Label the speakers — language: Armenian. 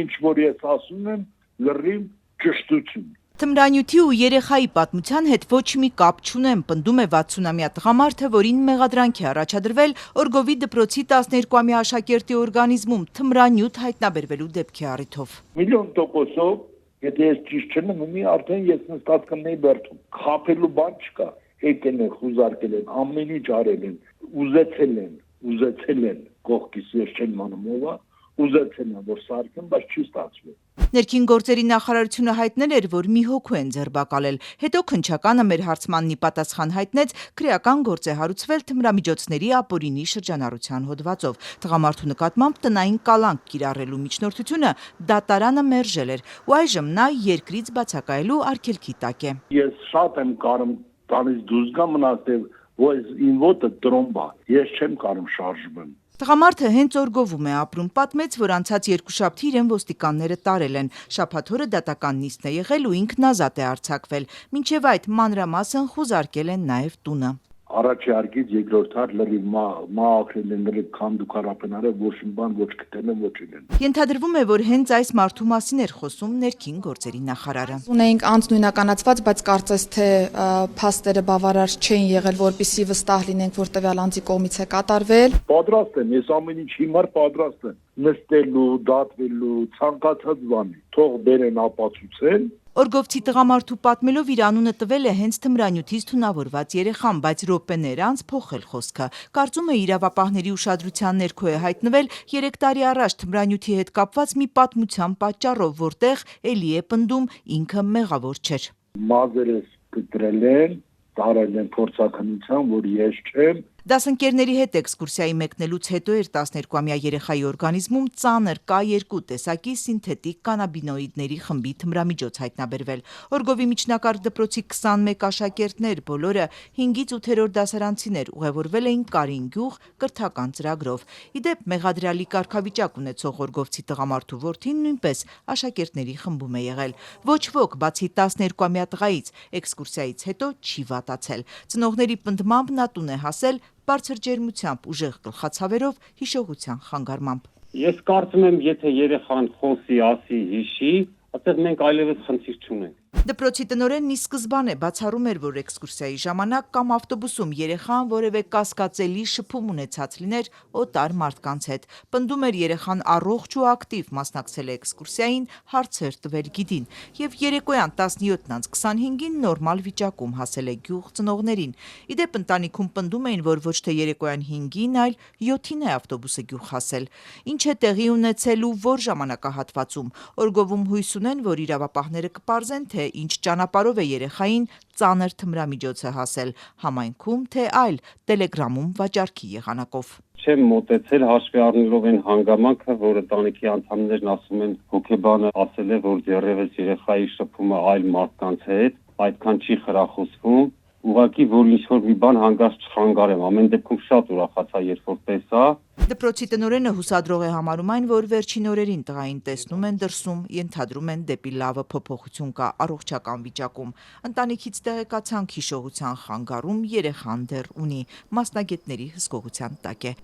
Speaker 1: ինչ որ ես ասում եմ, լրիվ ճշտություն։
Speaker 2: Թմրանյութի ու երեխայի պատմության հետ ոչ մի կապ չունեմ, պնդում է 60-ամյա տղամարդը, որին մեղադրանք է առաջադրվել Օրգովի դպրոցի 12-ամյա աշակերտի օրգանիզմում թմրանյութ հայտնաբերվելու դեպքի առիթով։
Speaker 1: Միլիոն %, եթե ես ճիշտ չեմ, արդեն ես նստած կմնեի բերդում։ Խաբելու բան չկա, եկել են, խուզարկել են, ամեն ինչ արել են, ուզեցել են, կողքից ես չեմ մանում ով է, ուզեցել են, որ սարքեն, բայց չի ստացվել։
Speaker 2: Ներքին գործերի նախարարությունը հայտնել էր, որ մի հոգու են ձերբակալել, հետո Քնչականը մեր հարցմանն ի պատասխան հայտնեց, քրեական գործ է հարուցվել թմրամիջոցների ապօրինի շրջանառության հոդվածով։ Տղամարդու նկատմամբ տնային կալանք կիրառելու միջնորդությունը դատարանը մերժել էր, ու այժմ նա երկրից բացակայելու արգելքի տակ է։
Speaker 1: Ես շատ եմ կարում տանից դուրս գամ մնացել, որ իմ ոտը տրոմբ է, ես չեմ կարում շարժվում։
Speaker 2: Տղամարդը հենց Օրգովում է ապրում, պատմեց, որ անցած երկուշաբթի իրեն ոստիկանները տարել են, շաբաթ օրը դատական նիստն է եղել ու ինքն ազատ է արձակվել, մինչև այդ մանրամասն խուզարկել են նաև տունը։
Speaker 1: Առաջի հարկից երկրորդ հար լրիվ մահացել են, լրիվ քանդուքարապենարը, ոչ մի բան ոչ գտել են, ոչ իրեն։
Speaker 2: Ենթադրվում է, որ հենց այս մարդու մասին էր խոսում ներքին գործերի նախարարը։
Speaker 3: Ունեինք անձնույնականացված, բայց կարծես թե փաստերը բավարար չէին եղել, որպեսզի վստահ լինենք, որ տվյալ անձի կողմից է կատարվել։
Speaker 1: Պատրաստ եմ, ես ամեն ինչ հիմար պատրաստ եմ նստելու, դատվելու, ցանկացած բանի։ Թող բերեն ապացուցեն։
Speaker 2: Օրգովցի տղամարդու պատմելով իր անունը տվել է հենց թմրանյութից թունավորված երեխան, բայց րոպեներ անց փոխել խոսքը։ Կարծում է իրավապահների ուշադրության ներքո է հայտնվել 3 տարի առաջ թմրանյութի հետ կապված մի պատմության պատճառով, որտեղ էլի է պնդում ինքը մեղավոր չէր։
Speaker 1: Մազերս կտրել են, տարել են փորձաքննության, որ ես չեմ։
Speaker 2: Դասընկերների հետ էքսկուրսիայի մեկնելուց հետո էր 12-ամյա երեխայի օրգանիզմում ծանր K2 տեսակի սինթետիկ կանաբինոիդների խմբի թմրամիջոց հայտնաբերվել։ Օրգովի միջնակարգ դպրոցի 21 աշակերտներ, բոլորը 5-ից 8-րդ դասարանցիներ, ուղևորվել էին Կարին գյուղ կրթական ծրագրով։ Ի դեպ, մեղադրյալի կարգավիճակ ունեցող օրգովցի տղամարդու որդին նույնպես աշակերտների խմբում է եղել։ Ոչ ոք, բացի 12-ամյա տղայից, էքսկուրսիայից հետո չի վատացել։ Ծնողների պնդմամբ նա տուն է հասել բարձր ջերմությամբ, ուժեղ գլխացավերով, հիշողության խանգարմամբ։
Speaker 4: Ես կարծում եմ, եթե երեխան խոսի, ասի, հիշի, այդտեղ մենք այլևս խնդիր չունենք։
Speaker 2: Դպրոցի տնօրենն ի սկզբանե բացառում էր, որ էքսկուրսիայի ժամանակ կամ ավտոբուսում երեխան որևէ կասկածելի շփում ունեցած լիներ օտար մարդկանց հետ։ Պնդում էր երեխան առողջ ու ակտիվ մասնակցել է էքսկուրսիային, հարցեր տվել գիդին եւ երեկոյան 17:25-ին նորմալ վիճակում հասել է գյուղ ծնողներին։ Ի դեպ, ընտանիքում պնդում էին, որ ոչ թե երեկոյան 5-ին, այլ 7-ին է ավտոբուսը գյուղ հասել։ Ինչ է տեղի ունեցել ու որ ժամանակահատվածում։ Օրգովում հույս ունեն, որ իրավապահները կպարզեն, թե ինչ ճանապարհով է երեխային ծանր թմրամիջոցը հասել, համայնքում, թե այլ, տելեգրամում վաճառքի եղանակով։
Speaker 4: Չեմ մոտեցել հաշվի առնելով այն հանգամանքը, որ ընտանիքի անդամներն ասում են, հոգեբանը ասել է, որ դեռևս երեխայի շփումը այլ մարդկանց հետ այդքան չի խրախուսվում։ Ուղղակի որ ինչ-որ մի բան հանգած չխանգարեմ, ամեն դեպքում շատ ուրախացա, երբ որ տեսա։
Speaker 2: Դպրոցի տնօրենը հուսադրող է համարում այն, որ վերջին օրերին տղային տեսնում են դրսում, ենթադրում են դեպի լավը փոփոխություն կա առողջական վիճակում։ Ընտանիքից տեղեկացանք հիշողության խանգարում երեխան դեռ ունի, մասնագետների հսկողության տակ է։